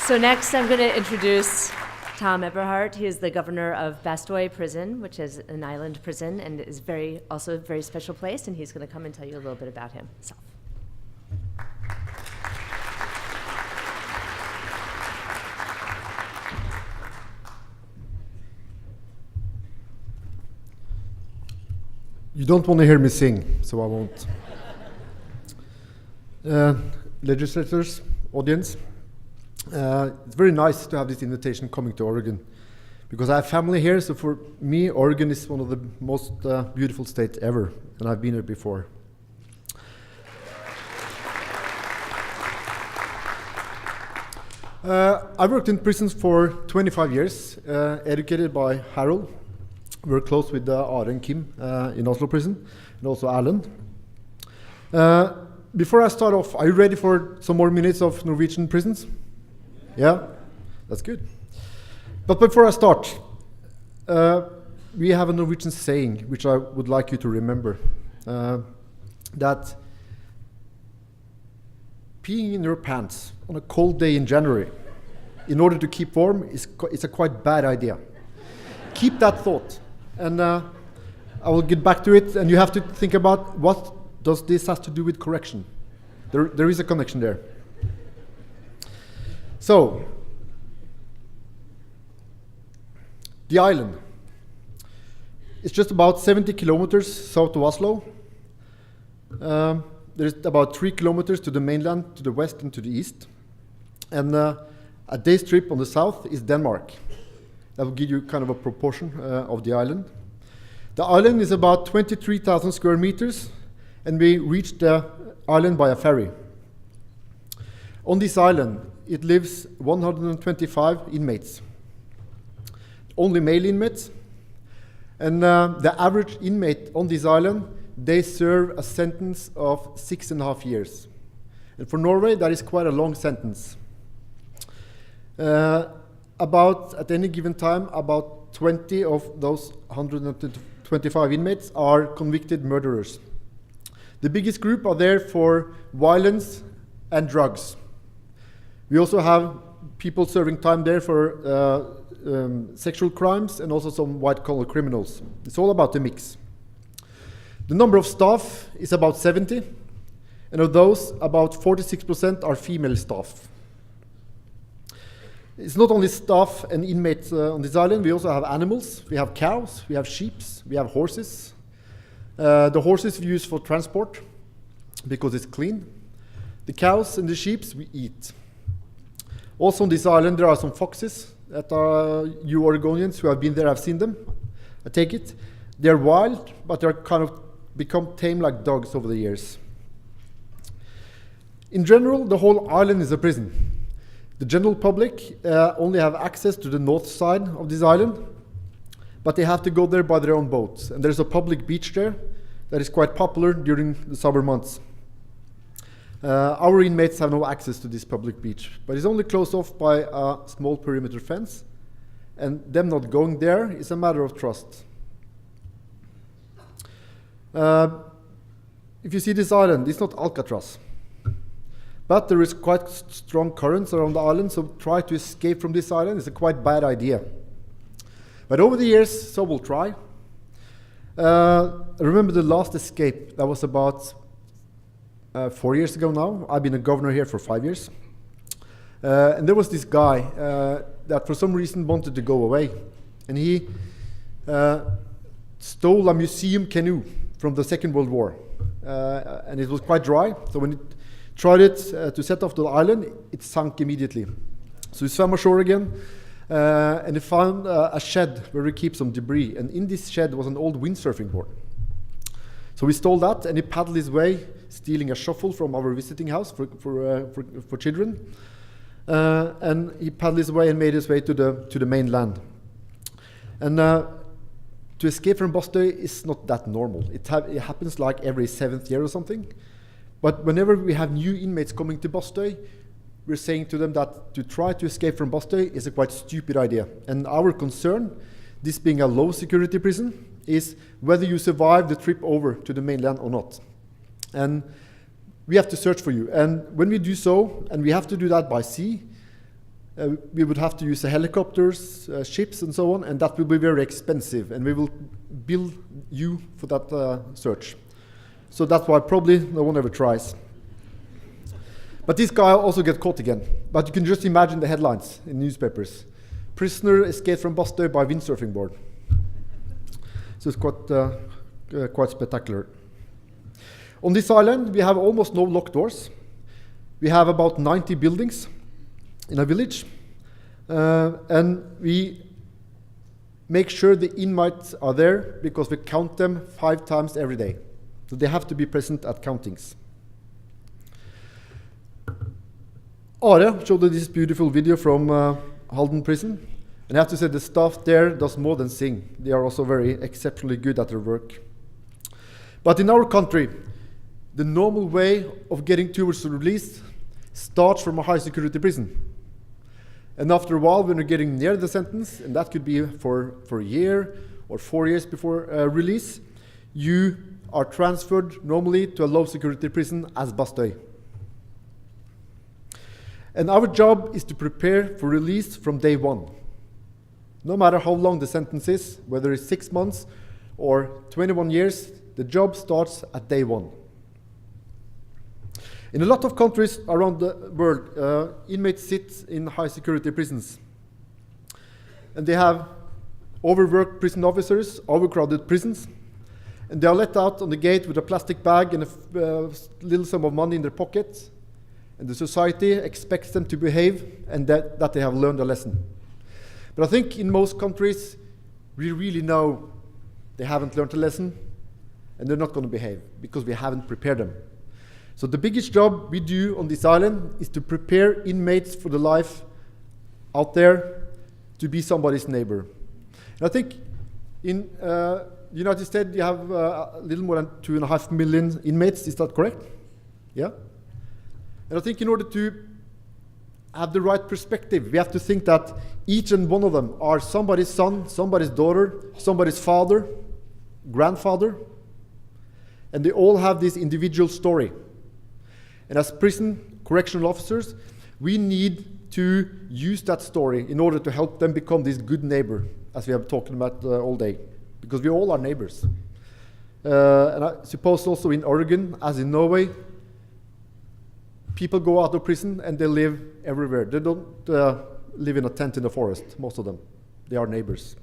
So next I'm going to introduce Tom Eberhardt. He is the governor of Bastøy Prison, which is an island prison and is also a very special place, and he's going to come and tell you a little bit about himself. You don't want to hear me sing, so I won't. Legislators, audience, it's very nice to have this invitation coming to Oregon, because I have family here, so for me, Oregon is one of the most beautiful states ever, and I've been here before. I worked in prisons for 25 years, educated by Harold. We're close with Are and Kim in Oslo prison, and also Alan. Before I start off, are you ready for some more minutes of Norwegian prisons? Yeah? That's good. But before I start, we have a Norwegian saying, which I would like you to remember, that peeing in your pants on a cold day in January in order to keep warm is a quite bad idea. Keep that thought. And I will get back to it, and you have to think about what does this have to do with correction. There is a connection there. So, the island. It's just about 70 kilometers south of Oslo. There's about 3 kilometers to the mainland, to the west and to the east. And a day's trip on the south is Denmark. That will give you kind of a proportion of the island. The island is about 23,000 square meters, and we reached the island by a ferry. On this island, it lives 125 inmates, only male inmates. And the average inmate on this island, they serve a sentence of 6.5 years. And for Norway, that is quite a long sentence. At any given time, about 20 of those 125 inmates are convicted murderers. The biggest group are there for violence and drugs. We also have people serving time there for sexual crimes and also some white-collar criminals. It's all about the mix. The number of staff is about 70, and of those, about 46% are female staff. It's not only staff and inmates on this island, we also have animals. We have cows, we have sheep, we have horses. The horses we use for transport because it's clean. The cows and the sheep we eat. Also on this island there are some foxes that you Oregonians who have been there have seen them. I take it. They're wild, but they're kind of become tame like dogs over the years. In general, the whole island is a prison. The general public only have access to the north side of this island, but they have to go there by their own boats. And there's a public beach there that is quite popular during the summer months. Our inmates have no access to this public beach, but it's only closed off by a small perimeter fence, and them not going there is a matter of trust. If you see this island, it's not Alcatraz. But there is quite strong currents around the island, so try to escape from this island is a quite bad idea. But over the years, so we'll try. I remember the last escape, that was about 4 years ago now. I've been a governor here for 5 years. And there was this guy that for some reason wanted to go away. And he stole a museum canoe from the Second World War. And it was quite dry, so when it tried it to set off to the island, it sank immediately. So he swam ashore again, and he found a shed where we keep some debris. And in this shed was an old windsurfing board. So he stole that, and he paddled his way, stealing a shovel from our visiting house for children. And he paddled his way and made his way to the mainland. And to escape from Bastøy is not that normal. It happens like every 7th year or something. But whenever we have new inmates coming to Bastøy, we're saying to them that to try to escape from Bastøy is a quite stupid idea. And our concern, this being a low security prison, is whether you survive the trip over to the mainland or not. And we have to search for you. And when we do so, and we have to do that by sea, we would have to use helicopters, ships, and so on, and that will be very expensive, and we will bill you for that search. So that's why probably no one ever tries. But this guy also gets caught again. But you can just imagine the headlines in newspapers. Prisoner escaped from Bastøy by windsurfing board. So it's quite spectacular. On this island, we have almost no locked doors. We have about 90 buildings in a village. And we make sure the inmates are there because we count them 5 times every day. So they have to be present at countings. Are showed this beautiful video from Halden prison. And I have to say the staff there does more than sing. They are also very exceptionally good at their work. But in our country, the normal way of getting towards the release starts from a high security prison. And after a while, when you're getting near the sentence, and that could be for a year or 4 years before release, you are transferred normally to a low security prison as Bastøy. And our job is to prepare for release from day one. No matter how long the sentence is, whether it's 6 months or 21 years, the job starts at day one. In a lot of countries around the world, inmates sit in high security prisons. And they have overworked prison officers, overcrowded prisons, and they are let out on the gate with a plastic bag and a little sum of money in their pocket. And the society expects them to behave and that they have learned a lesson. But I think in most countries, we really know they haven't learned a lesson and they're not going to behave because we haven't prepared them. So the biggest job we do on this island is to prepare inmates for the life out there to be somebody's neighbor. And I think in the United States, you have a little more than 2.5 million inmates. Is that correct? Yeah? And I think in order to have the right perspective, we have to think that each and one of them are somebody's son, somebody's daughter, somebody's father, grandfather, and they all have this individual story. And as prison correctional officers, we need to use that story in order to help them become this good neighbor, as we have talked about all day, because we all are neighbors. And I suppose also in Oregon, as in Norway, people go out of prison and they live everywhere. They don't live in a tent in the forest, most of them. They are neighbors.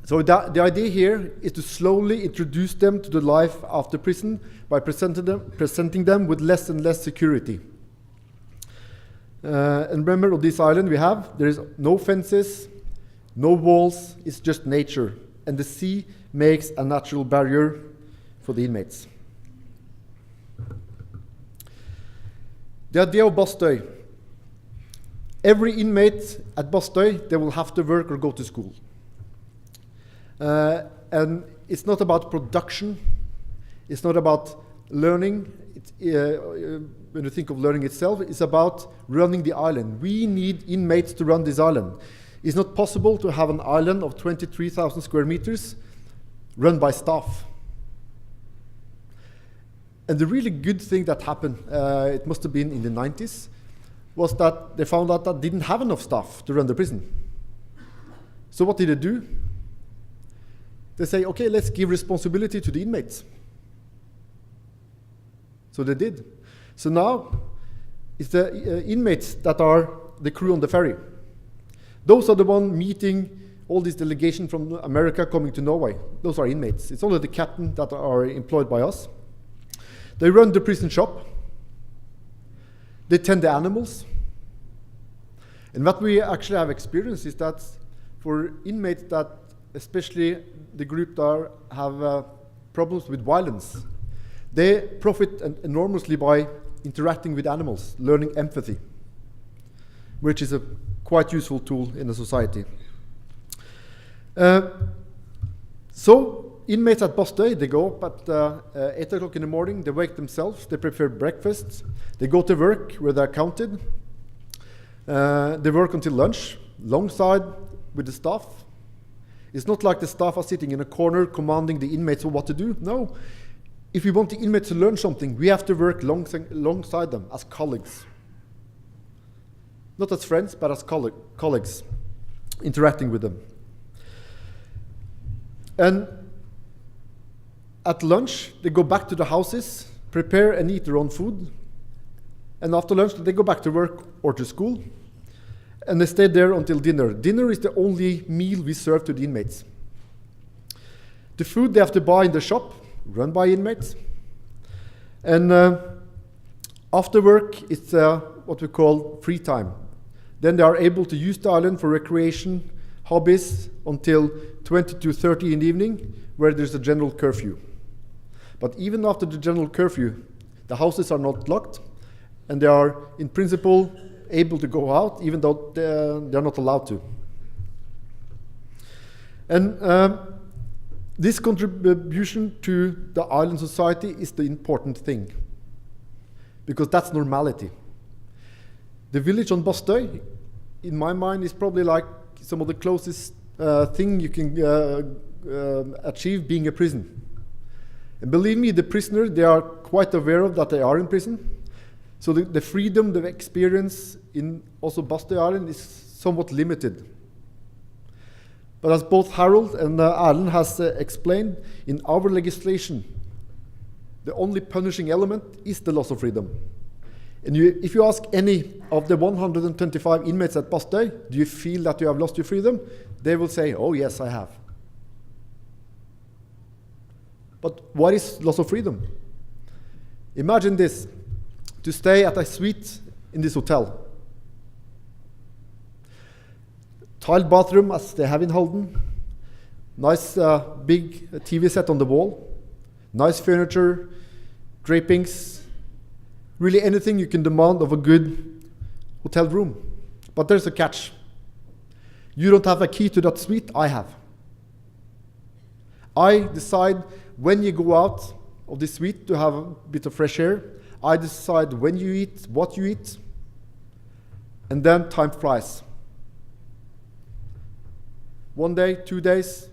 So the idea here is to slowly introduce them to the life after prison by presenting them with less and less security. And remember, on this island there is no fences, no walls, it's just nature. And the sea makes a natural barrier for the inmates. The idea of Bastøy. Every inmate at Bastøy, they will have to work or go to school. And it's not about production. It's not about learning. When you think of learning itself, it's about running the island. We need inmates to run this island. It's not possible to have an island of 23,000 square meters run by staff. And the really good thing that happened, it must have been in the 90s, was that they found out that they didn't have enough staff to run the prison. So what did they do? They say, okay, let's give responsibility to the inmates. So they did. So now, it's the inmates that are the crew on the ferry. Those are the ones meeting all this delegation from America coming to Norway. Those are inmates. It's only the captain that are employed by us. They run the prison shop. They tend the animals. And what we actually have experienced is that for inmates that, especially the group that have problems with violence, they profit enormously by interacting with animals, learning empathy, which is a quite useful tool in a society. So inmates at Bastøy, they go up at 8 o'clock in the morning, they wake themselves, they prepare breakfast, they go to work where they're counted, they work until lunch, alongside with the staff. It's not like the staff are sitting in a corner commanding the inmates of what to do. No, if we want the inmates to learn something, we have to work alongside them as colleagues. Not as friends, but as colleagues, interacting with them. And at lunch, they go back to the houses, prepare and eat their own food. And after lunch, they go back to work or to school. And they stay there until dinner. Dinner is the only meal we serve to the inmates. The food they have to buy in the shop, run by inmates. And after work, it's what we call free time. Then they are able to use the island for recreation, hobbies, until 20 to 30 in the evening, where there's a general curfew. But even after the general curfew, the houses are not locked, and they are, in principle, able to go out, even though they're not allowed to. And this contribution to the island society is the important thing, because that's normality. The village on Bastøy, in my mind, is probably like some of the closest thing you can achieve being a prison. And believe me, the prisoners, they are quite aware of that they are in prison. So the freedom they experience in also Bastøy Island is somewhat limited. But as both Harold and Erlend has explained, in our legislation, the only punishing element is the loss of freedom. And if you ask any of the 125 inmates at Bastøy, do you feel that you have lost your freedom? They will say, oh yes, I have. But what is loss of freedom? Imagine this, to stay at a suite in this hotel. Tiled bathroom as they have in Halden, nice big TV set on the wall, nice furniture, drapings, really anything you can demand of a good hotel room. But there's a catch. You don't have a key to that suite, I have. I decide when you go out of the suite to have a bit of fresh air. I decide when you eat, what you eat, and then time flies. 1 day, 2 days,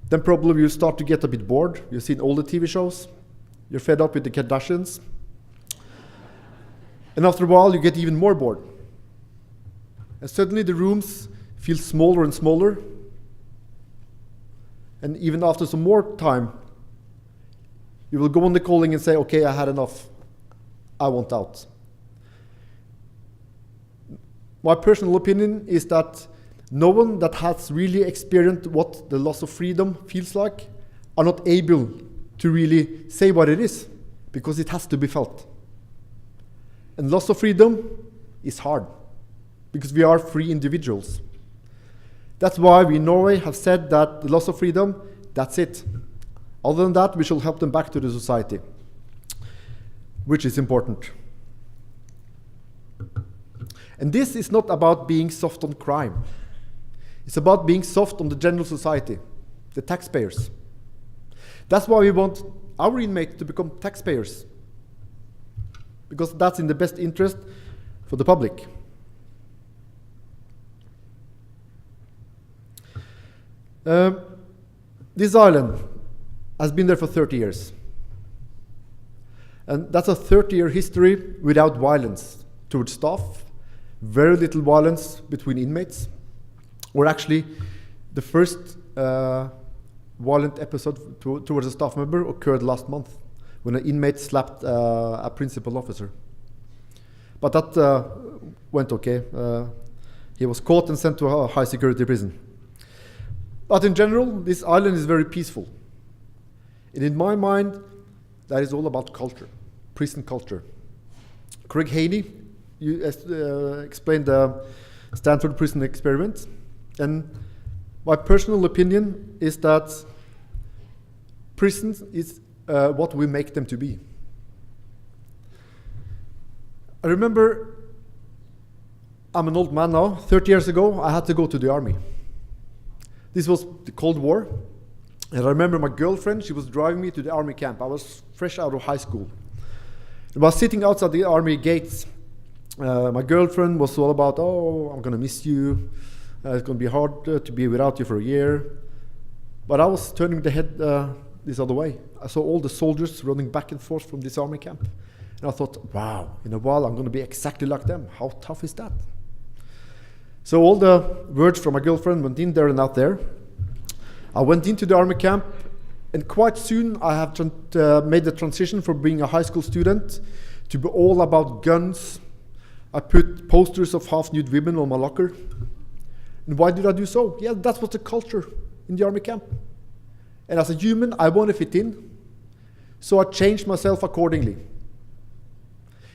then probably you start to get a bit bored. You've seen all the TV shows. You're fed up with the Kardashians. And after a while, you get even more bored. And suddenly the rooms feel smaller and smaller. And even after some more time, you will go on the calling and say, okay, I had enough. I want out. My personal opinion is that no one that has really experienced what the loss of freedom feels like are not able to really say what it is, because it has to be felt. And loss of freedom is hard, because we are free individuals. That's why we in Norway have said that the loss of freedom, that's it. Other than that, we shall help them back to the society, which is important. And this is not about being soft on crime. It's about being soft on the general society, the taxpayers. That's why we want our inmates to become taxpayers, because that's in the best interest for the public. This island has been there for 30 years. And that's a 30-year history without violence towards staff, very little violence between inmates. Or actually, the first violent episode towards a staff member occurred last month, when an inmate slapped a principal officer. But that went okay. He was caught and sent to a high security prison. But in general, this island is very peaceful. And in my mind, that is all about culture, prison culture. Craig Haney explained the Stanford prison experiment. And my personal opinion is that prisons is what we make them to be. I remember, I'm an old man now, 30 years ago, I had to go to the army. This was the Cold War. And I remember my girlfriend, she was driving me to the army camp. I was fresh out of high school. I was sitting outside the army gates. My girlfriend was all about, oh, I'm gonna miss you. It's gonna be hard to be without you for a year. But I was turning the head this other way. I saw all the soldiers running back and forth from this army camp. And I thought, wow, in a while I'm going to be exactly like them. How tough is that? So all the words from my girlfriend went in there and out there. I went into the army camp, and quite soon I have made the transition from being a high school student to be all about guns. I put posters of half-nude women on my locker. And why did I do so? Yeah, that was the culture in the army camp. And as a human, I want to fit in. So I changed myself accordingly.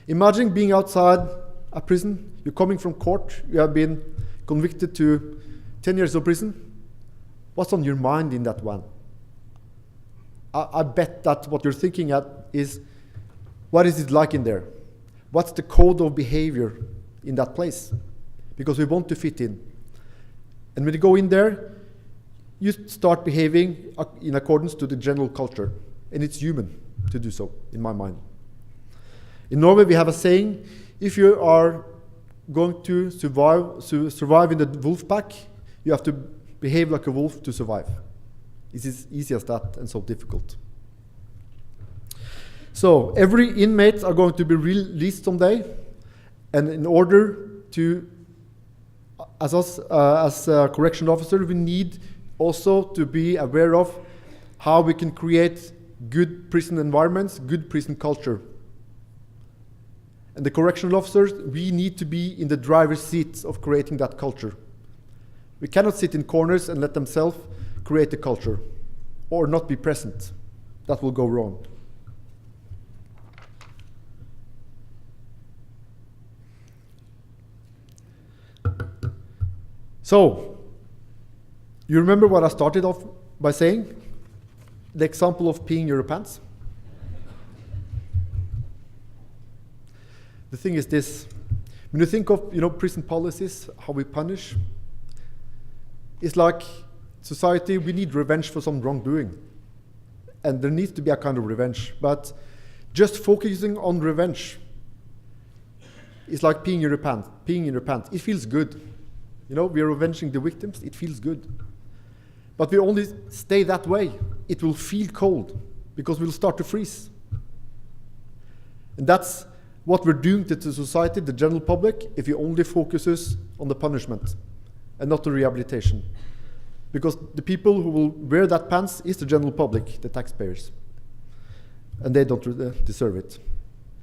Imagine being outside a prison. You're coming from court. You have been convicted to 10 years of prison. What's on your mind in that one? I bet that what you're thinking at is, what is it like in there? What's the code of behavior in that place? Because we want to fit in. And when you go in there, you start behaving in accordance to the general culture. And it's human to do so, in my mind. In Norway, we have a saying, if you are going to survive in the wolf pack, you have to behave like a wolf to survive. It's as easy as that, and so difficult. So every inmate are going to be released someday, and in order to, as a correction officer, we need also to be aware of how we can create good prison environments, good prison culture. And the correctional officers, we need to be in the driver's seat of creating that culture. We cannot sit in corners and let themselves create the culture, or not be present. That will go wrong. So, you remember what I started off by saying? The example of peeing your pants? The thing is this, when you think of prison policies, how we punish, it's like society, we need revenge for some wrongdoing. And there needs to be a kind of revenge. But just focusing on revenge is like peeing in your pants. It feels good. We are avenging the victims, it feels good. But we only stay that way. It will feel cold, because we'll start to freeze. And that's what we're doing to the society, the general public, if we only focuses on the punishment and not the rehabilitation. Because the people who will wear that pants is the general public, the taxpayers. And they don't deserve it.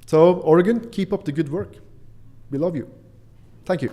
So, Oregon, keep up the good work. We love you. Thank you.